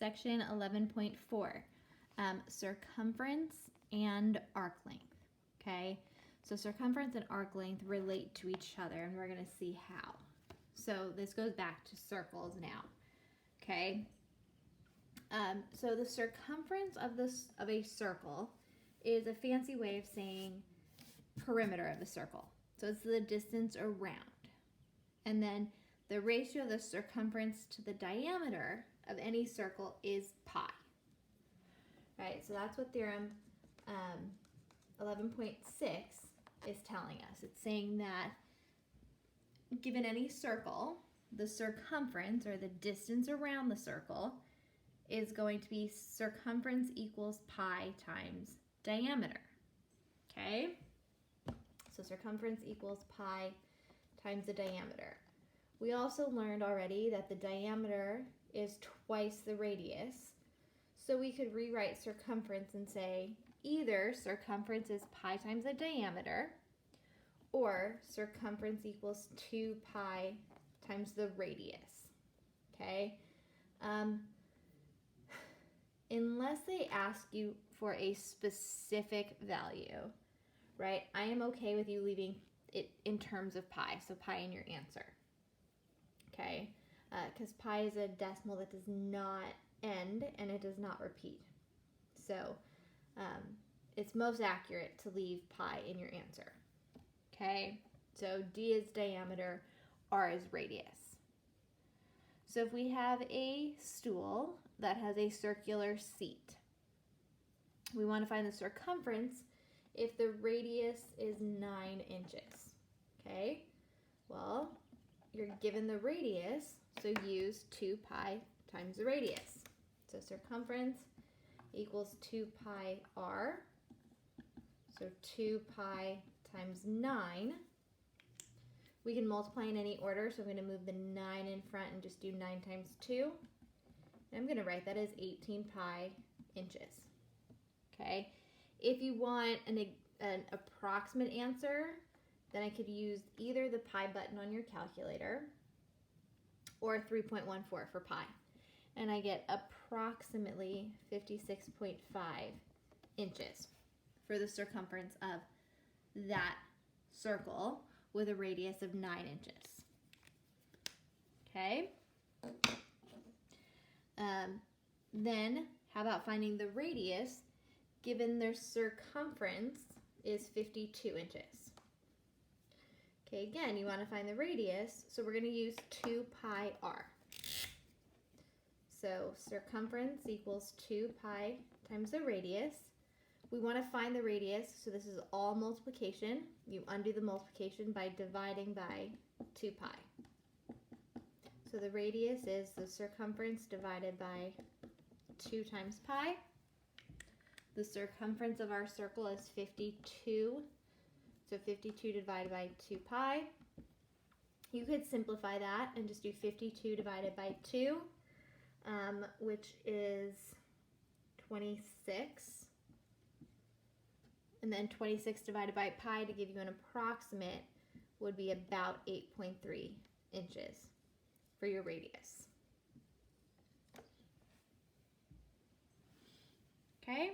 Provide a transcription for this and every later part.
section 11.4, circumference and arc length, okay? So circumference and arc length relate to each other, and we're gonna see how. So this goes back to circles now, okay? So the circumference of a circle is a fancy way of saying perimeter of the circle. So it's the distance around. And then the ratio of the circumference to the diameter of any circle is pi. Right, so that's what theorem 11.6 is telling us. It's saying that given any circle, the circumference or the distance around the circle is going to be circumference equals pi times diameter. Okay? So circumference equals pi times the diameter. We also learned already that the diameter is twice the radius. So we could rewrite circumference and say either circumference is pi times the diameter or circumference equals 2 pi times the radius. Okay? Unless they ask you for a specific value, right? I am okay with you leaving it in terms of pi, so pi in your answer. Okay? Because pi is a decimal that does not end and it does not repeat. So it's most accurate to leave pi in your answer. Okay? So D is diameter, R is radius. So if we have a stool that has a circular seat, we want to find the circumference if the radius is 9 inches. Okay? Well, you're given the radius, so use 2 pi times the radius. So circumference equals 2 pi r. So 2 pi times 9. We can multiply in any order, so I'm going to move the 9 in front and just do 9 times 2. And I'm going to write that as 18 pi inches. Okay? If you want an approximate answer, then I could use either the pi button on your calculator or 3.14 for pi. And I get approximately 56.5 inches for the circumference of that circle with a radius of 9 inches. Okay? Then, how about finding the radius given their circumference is 52 inches? Okay, again, you want to find the radius, so we're going to use 2 pi r. So circumference equals 2 pi times the radius. We want to find the radius, so this is all multiplication. You undo the multiplication by dividing by 2 pi. So the radius is the circumference divided by 2 times pi. The circumference of our circle is 52. So 52 divided by 2 pi. You could simplify that and just do 52 divided by 2, which is 26. And then 26 divided by pi to give you an approximate would be about 8.3 inches for your radius. Okay?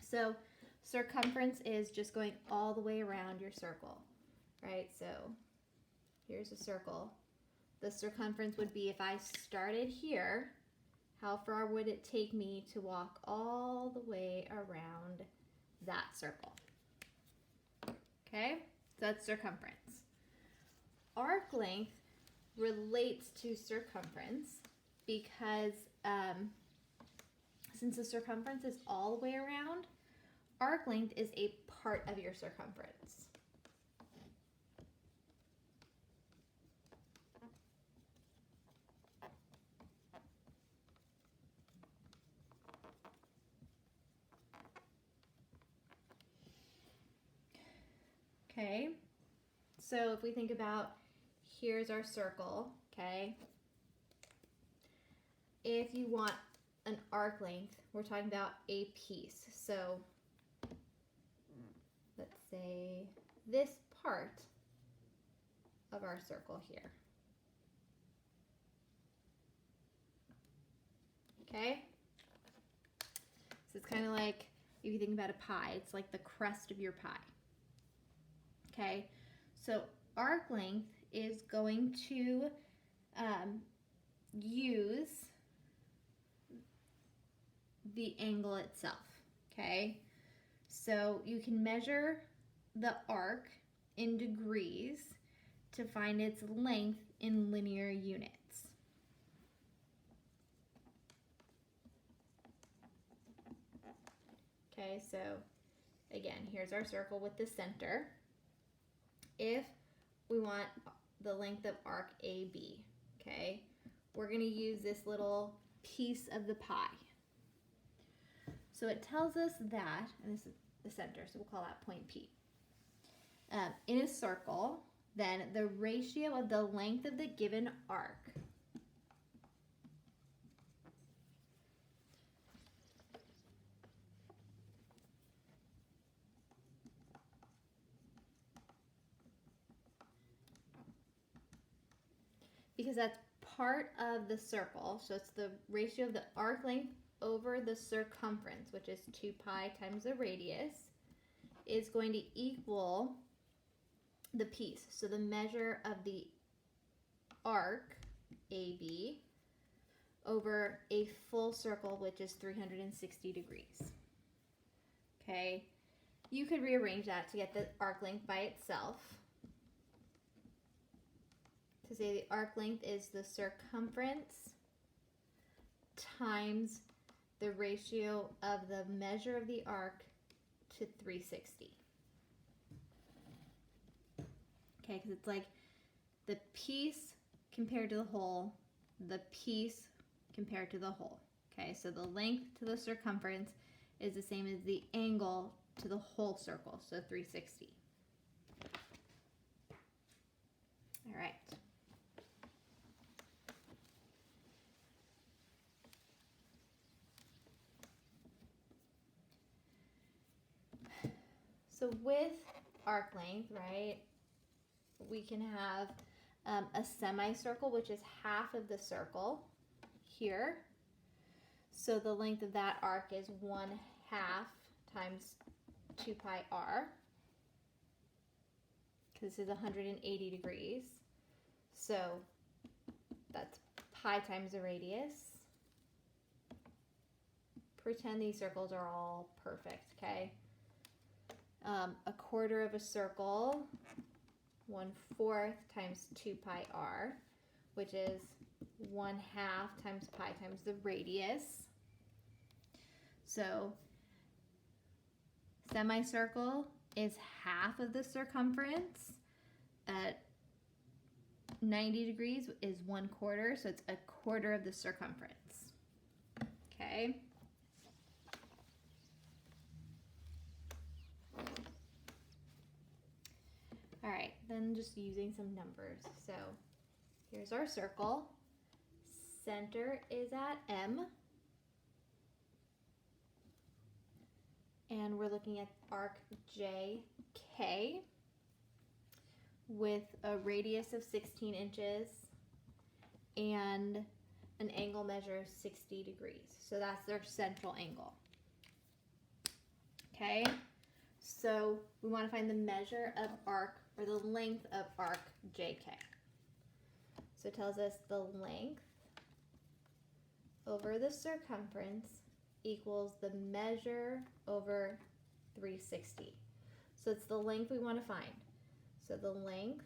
So circumference is just going all the way around your circle, right? So here's a circle. The circumference would be, if I started here, how far would it take me to walk all the way around that circle? Okay, so that's circumference. Arc length relates to circumference because since the circumference is all the way around, arc length is a part of your circumference. Okay, so if we think about, here's our circle, okay? If you want an arc length, we're talking about a piece. So let's say this part of our circle here. Okay? So it's kind of like, if you think about a pie, it's like the crust of your pie. Okay? So arc length is going to use the angle itself. Okay? So you can measure the arc in degrees to find its length in linear units. Okay, so again, here's our circle with the center. If we want the length of arc AB, okay, we're going to use this little piece of the pie. So it tells us that, and this is the center, so we'll call that point P. In a circle, then the ratio of the length of the given arc because that's part of the circle, so it's the ratio of the arc length over the circumference, which is 2 pi times the radius, is going to equal the piece. So the measure of the arc, AB, over a full circle, which is 360 degrees. Okay, you could rearrange that to get the arc length by itself. To say the arc length is the circumference times the ratio of the measure of the arc to 360. Okay, because it's like the piece compared to the whole, the piece compared to the whole. Okay, so the length to the circumference is the same as the angle to the whole circle, so 360. All right. So with arc length, right, we can have a semicircle, which is half of the circle here. So the length of that arc is 1/2 times 2 pi r, because this is 180 degrees. So that's pi times the radius. Pretend these circles are all perfect, okay? A quarter of a circle, 1/4 times 2 pi r, which is 1/2 times pi times the radius. So semicircle is half of the circumference. At 90 degrees is 1/4, so it's a quarter of the circumference. Okay. All right, then just using some numbers. So here's our circle. Center is at M. And we're looking at arc JK with a radius of 16 inches and an angle measure of 60 degrees. So that's their central angle. Okay, so we want to find the measure of arc, or the length of arc JK. So it tells us the length over the circumference equals the measure over 360. So it's the length we want to find. So the length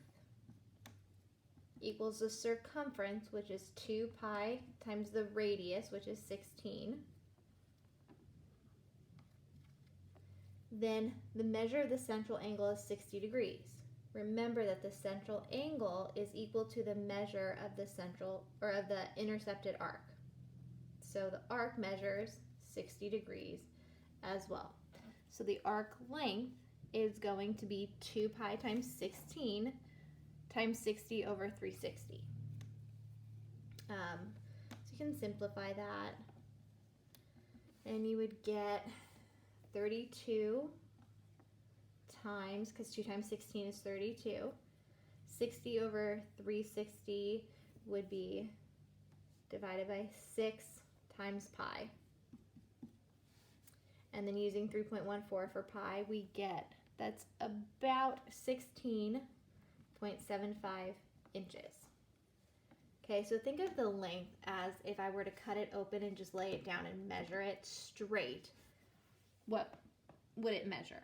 equals the circumference, which is 2 pi times the radius, which is 16. Then the measure of the central angle is 60 degrees. Remember that the central angle is equal to the measure of the central, or of the intercepted arc. So the arc measures 60 degrees as well. So the arc length is going to be 2 pi times 16 times 60 over 360. So you can simplify that, and you would get 32 times, because 2 times 16 is 32, 60 over 360 would be divided by 6 times pi. And then using 3.14 for pi, we get that's about 16.75 inches. Okay, so think of the length as if I were to cut it open and just lay it down and measure it straight. What would it measure?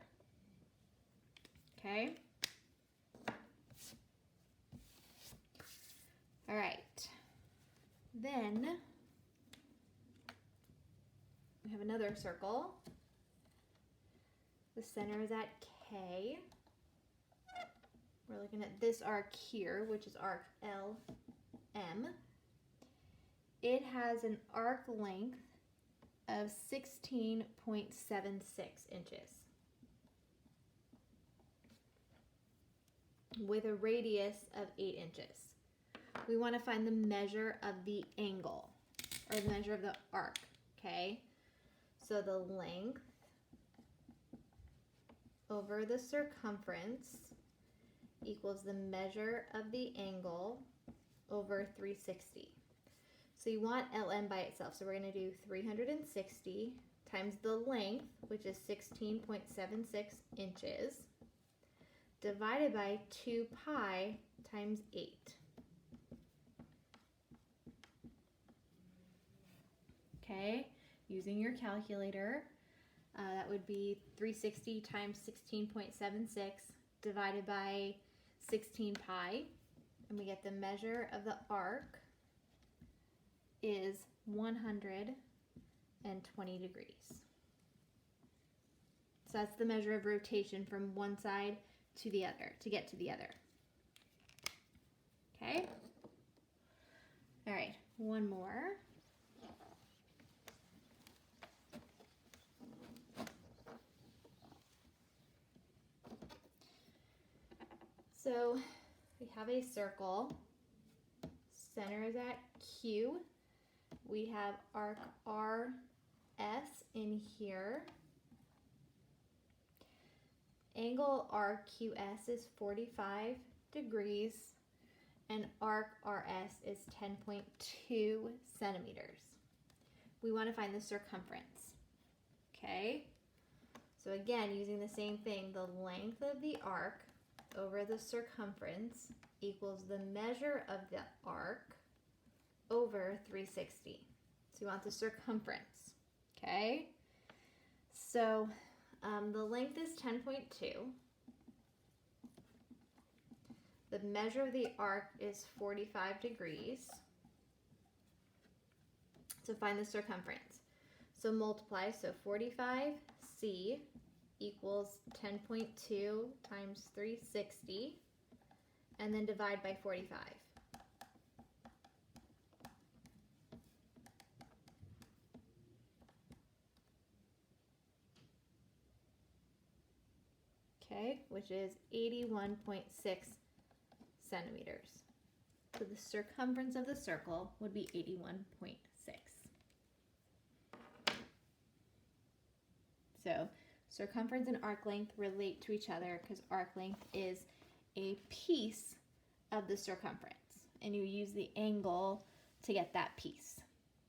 Okay. All right. Then we have another circle. The center is at K. We're looking at this arc here, which is arc LM. It has an arc length of 16.76 inches with a radius of 8 inches. We want to find the measure of the angle, or the measure of the arc, okay? So the length over the circumference equals the measure of the angle over 360. So you want LM by itself. So we're going to do 360 times the length, which is 16.76 inches, divided by 2 pi times 8. Okay, using your calculator, that would be 360 times 16.76 divided by 16 pi, and we get the measure of the arc is 120 degrees. So that's the measure of rotation from one side to the other, to get to the other. Okay? All right, one more. So we have a circle, center is at Q. We have arc RS in here. Angle RQS is 45 degrees and arc RS is 10.2 centimeters. We want to find the circumference. Okay, so again, using the same thing, the length of the arc over the circumference equals the measure of the arc over 360. So you want the circumference, okay? So the length is 10.2. The measure of the arc is 45 degrees. So find the circumference. So multiply, so 45C equals 10.2 times 360, and then divide by 45. Okay, which is 81.6 centimeters. So the circumference of the circle would be 81.6. So circumference and arc length relate to each other because arc length is a piece of the circumference, and you use the angle to get that piece.